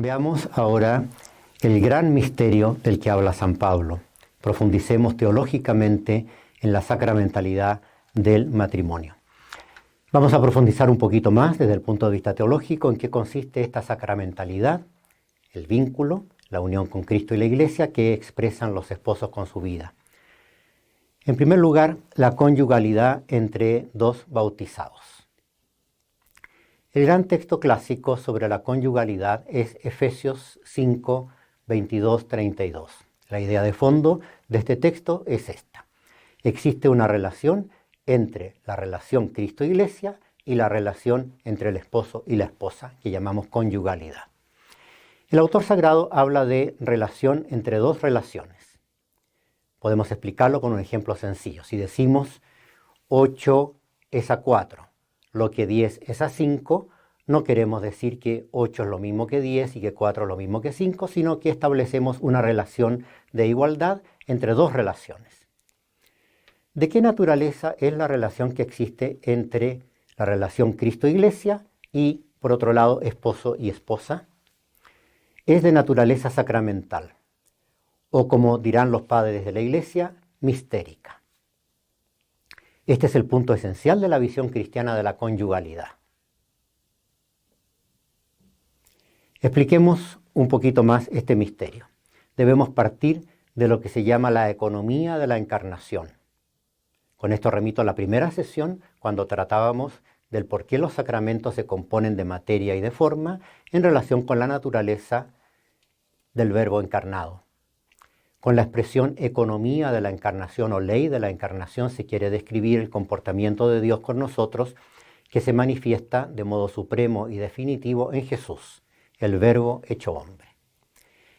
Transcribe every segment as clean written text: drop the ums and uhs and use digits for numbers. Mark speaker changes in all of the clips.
Speaker 1: Veamos ahora el gran misterio del que habla San Pablo. Profundicemos teológicamente en la sacramentalidad del matrimonio. Vamos a profundizar un poquito más desde el punto de vista teológico en qué consiste esta sacramentalidad, el vínculo, la unión con Cristo y la Iglesia que expresan los esposos con su vida. En primer lugar, la conyugalidad entre dos bautizados. El gran texto clásico sobre la conyugalidad es Efesios 5, 22, 32. La idea de fondo de este texto es esta. Existe una relación entre la relación Cristo-Iglesia y la relación entre el esposo y la esposa, que llamamos conyugalidad. El autor sagrado habla de relación entre dos relaciones. Podemos explicarlo con un ejemplo sencillo. Si decimos 8 es a 4, lo que 10 es a 5, no queremos decir que 8 es lo mismo que 10 y que 4 es lo mismo que 5, sino que establecemos una relación de igualdad entre dos relaciones. ¿De qué naturaleza es la relación que existe entre la relación Cristo-Iglesia y, por otro lado, esposo y esposa? Es de naturaleza sacramental, o como dirán los padres de la Iglesia, mistérica. Este es el punto esencial de la visión cristiana de la conyugalidad. Expliquemos un poquito más este misterio. Debemos partir de lo que se llama la economía de la encarnación. Con esto remito a la primera sesión, cuando tratábamos del por qué los sacramentos se componen de materia y de forma en relación con la naturaleza del Verbo encarnado. Con la expresión economía de la encarnación o ley de la encarnación se quiere describir el comportamiento de Dios con nosotros que se manifiesta de modo supremo y definitivo en Jesús, el Verbo hecho hombre.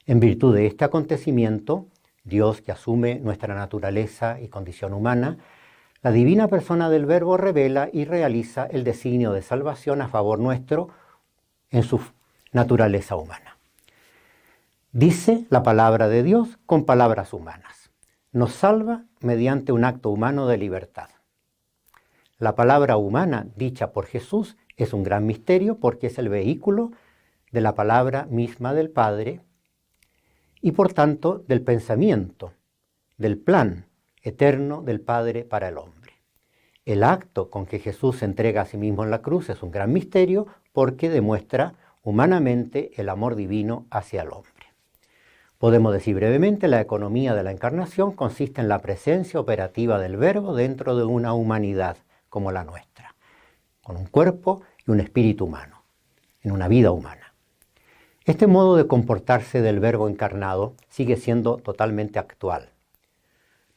Speaker 1: En virtud de este acontecimiento, Dios que asume nuestra naturaleza y condición humana, la divina persona del Verbo revela y realiza el designio de salvación a favor nuestro en su naturaleza humana. Dice la palabra de Dios con palabras humanas. Nos salva mediante un acto humano de libertad. La palabra humana dicha por Jesús es un gran misterio porque es el vehículo de la palabra misma del Padre y por tanto del pensamiento, del plan eterno del Padre para el hombre. El acto con que Jesús se entrega a sí mismo en la cruz es un gran misterio porque demuestra humanamente el amor divino hacia el hombre. Podemos decir brevemente, la economía de la encarnación consiste en la presencia operativa del Verbo dentro de una humanidad como la nuestra, con un cuerpo y un espíritu humano, en una vida humana. Este modo de comportarse del Verbo encarnado sigue siendo totalmente actual.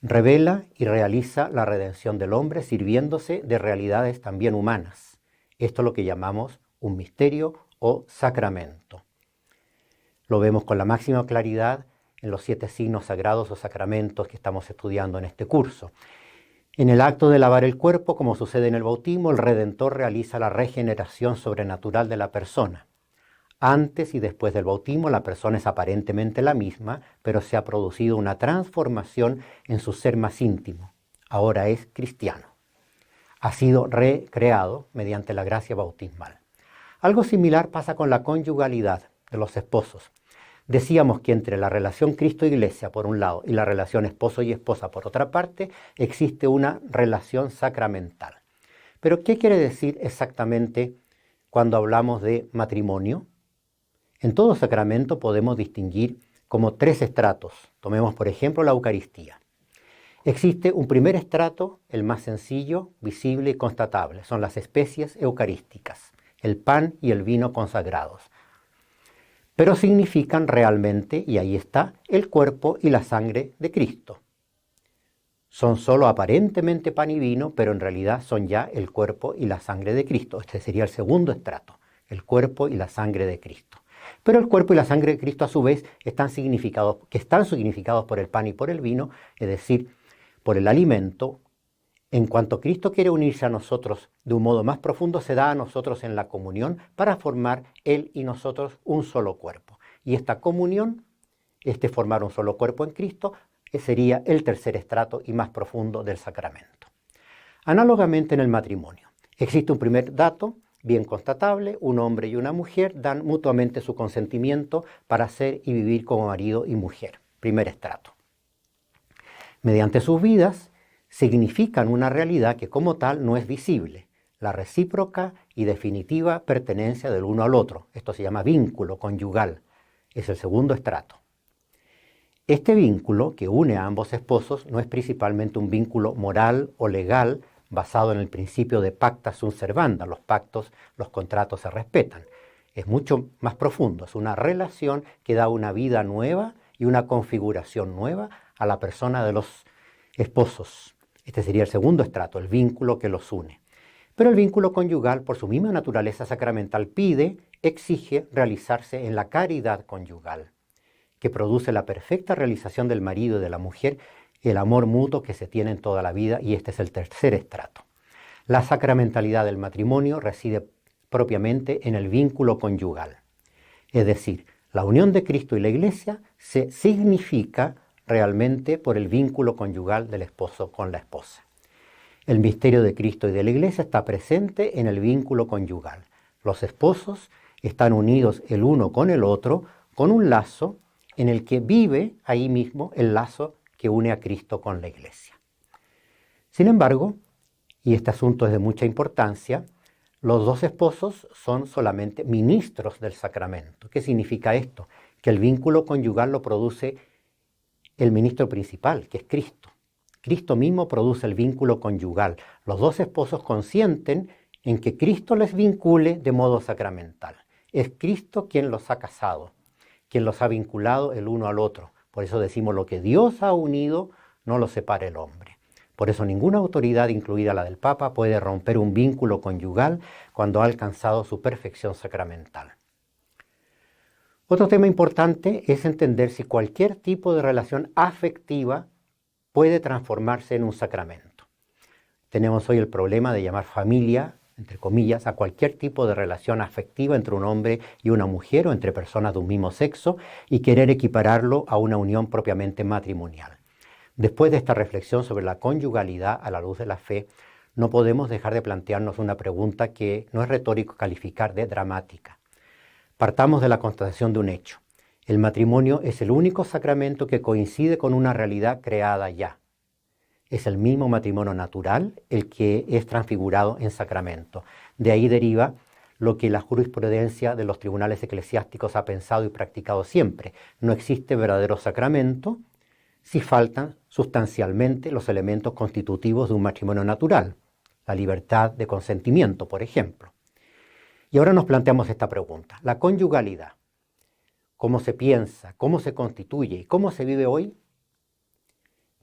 Speaker 1: Revela y realiza la redención del hombre sirviéndose de realidades también humanas. Esto es lo que llamamos un misterio o sacramento. Lo vemos con la máxima claridad en los 7 signos sagrados o sacramentos que estamos estudiando en este curso. En el acto de lavar el cuerpo, como sucede en el bautismo, el Redentor realiza la regeneración sobrenatural de la persona. Antes y después del bautismo, la persona es aparentemente la misma, pero se ha producido una transformación en su ser más íntimo. Ahora es cristiano. Ha sido recreado mediante la gracia bautismal. Algo similar pasa con la conyugalidad de los esposos. Decíamos que entre la relación Cristo-Iglesia por un lado y la relación esposo y esposa por otra parte, existe una relación sacramental. Pero ¿qué quiere decir exactamente cuando hablamos de matrimonio? En todo sacramento podemos distinguir como 3 estratos. Tomemos por ejemplo la Eucaristía. Existe un primer estrato, el más sencillo, visible y constatable. Son las especies eucarísticas, el pan y el vino consagrados. Pero significan realmente, y ahí está, el cuerpo y la sangre de Cristo. Son solo aparentemente pan y vino, pero en realidad son ya el cuerpo y la sangre de Cristo. Este sería el segundo estrato, el cuerpo y la sangre de Cristo. Pero el cuerpo y la sangre de Cristo a su vez están significados por el pan y por el vino, es decir, por el alimento. En cuanto Cristo quiere unirse a nosotros de un modo más profundo, se da a nosotros en la comunión para formar Él y nosotros un solo cuerpo. Y esta comunión, formar un solo cuerpo en Cristo, sería el tercer estrato y más profundo del sacramento. Análogamente en el matrimonio, existe un primer dato bien constatable, un hombre y una mujer dan mutuamente su consentimiento para ser y vivir como marido y mujer. Primer estrato. Mediante sus vidas significan una realidad que como tal no es visible, la recíproca y definitiva pertenencia del uno al otro. Esto se llama vínculo conyugal. Es el segundo estrato. Este vínculo que une a ambos esposos no es principalmente un vínculo moral o legal basado en el principio de pacta sunt servanda. Los pactos, los contratos se respetan. Es mucho más profundo. Es una relación que da una vida nueva y una configuración nueva a la persona de los esposos. Este sería el segundo estrato, el vínculo que los une. Pero el vínculo conyugal, por su misma naturaleza sacramental, exige realizarse en la caridad conyugal, que produce la perfecta realización del marido y de la mujer, el amor mutuo que se tiene en toda la vida, y este es el tercer estrato. La sacramentalidad del matrimonio reside propiamente en el vínculo conyugal. Es decir, la unión de Cristo y la Iglesia se significa realmente por el vínculo conyugal del esposo con la esposa. El misterio de Cristo y de la Iglesia está presente en el vínculo conyugal. Los esposos están unidos el uno con el otro con un lazo en el que vive ahí mismo el lazo que une a Cristo con la Iglesia. Sin embargo, y este asunto es de mucha importancia, los dos esposos son solamente ministros del sacramento. ¿Qué significa esto? Que el vínculo conyugal lo produce el ministro principal, que es Cristo. Cristo mismo produce el vínculo conyugal. Los dos esposos consienten en que Cristo les vincule de modo sacramental. Es Cristo quien los ha casado, quien los ha vinculado el uno al otro. Por eso decimos, lo que Dios ha unido, no lo separe el hombre. Por eso ninguna autoridad, incluida la del Papa, puede romper un vínculo conyugal cuando ha alcanzado su perfección sacramental. Otro tema importante es entender si cualquier tipo de relación afectiva puede transformarse en un sacramento. Tenemos hoy el problema de llamar familia, entre comillas, a cualquier tipo de relación afectiva entre un hombre y una mujer o entre personas de un mismo sexo y querer equipararlo a una unión propiamente matrimonial. Después de esta reflexión sobre la conyugalidad a la luz de la fe, no podemos dejar de plantearnos una pregunta que no es retórico calificar de dramática. Partamos de la constatación de un hecho. El matrimonio es el único sacramento que coincide con una realidad creada ya. Es el mismo matrimonio natural el que es transfigurado en sacramento. De ahí deriva lo que la jurisprudencia de los tribunales eclesiásticos ha pensado y practicado siempre. No existe verdadero sacramento si faltan sustancialmente los elementos constitutivos de un matrimonio natural. La libertad de consentimiento, por ejemplo. Y ahora nos planteamos esta pregunta. La conyugalidad, ¿cómo se piensa, cómo se constituye y cómo se vive hoy?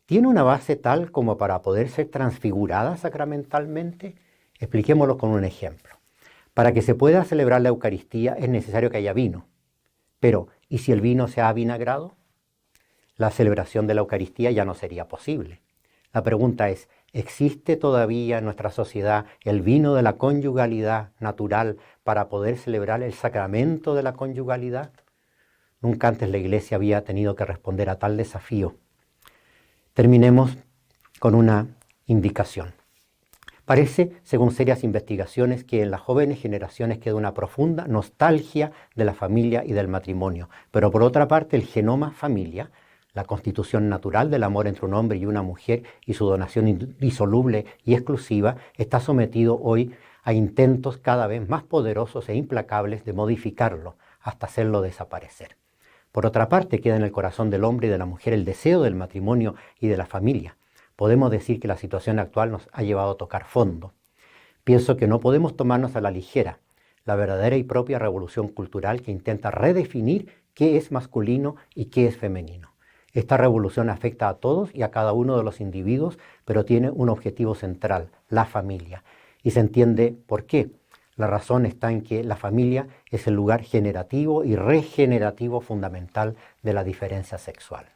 Speaker 1: ¿Tiene una base tal como para poder ser transfigurada sacramentalmente? Expliquémoslo con un ejemplo. Para que se pueda celebrar la Eucaristía es necesario que haya vino. Pero, ¿y si el vino se ha avinagrado? La celebración de la Eucaristía ya no sería posible. La pregunta es, ¿existe todavía en nuestra sociedad el vino de la conyugalidad natural para poder celebrar el sacramento de la conyugalidad? Nunca antes la Iglesia había tenido que responder a tal desafío. Terminemos con una indicación. Parece, según serias investigaciones, que en las jóvenes generaciones queda una profunda nostalgia de la familia y del matrimonio. Pero por otra parte, el genoma familia, la constitución natural del amor entre un hombre y una mujer y su donación indisoluble y exclusiva, está sometido hoy a intentos cada vez más poderosos e implacables de modificarlo hasta hacerlo desaparecer. Por otra parte, queda en el corazón del hombre y de la mujer el deseo del matrimonio y de la familia. Podemos decir que la situación actual nos ha llevado a tocar fondo. Pienso que no podemos tomarnos a la ligera la verdadera y propia revolución cultural que intenta redefinir qué es masculino y qué es femenino. Esta revolución afecta a todos y a cada uno de los individuos, pero tiene un objetivo central, la familia. Y se entiende por qué. La razón está en que la familia es el lugar generativo y regenerativo fundamental de la diferencia sexual.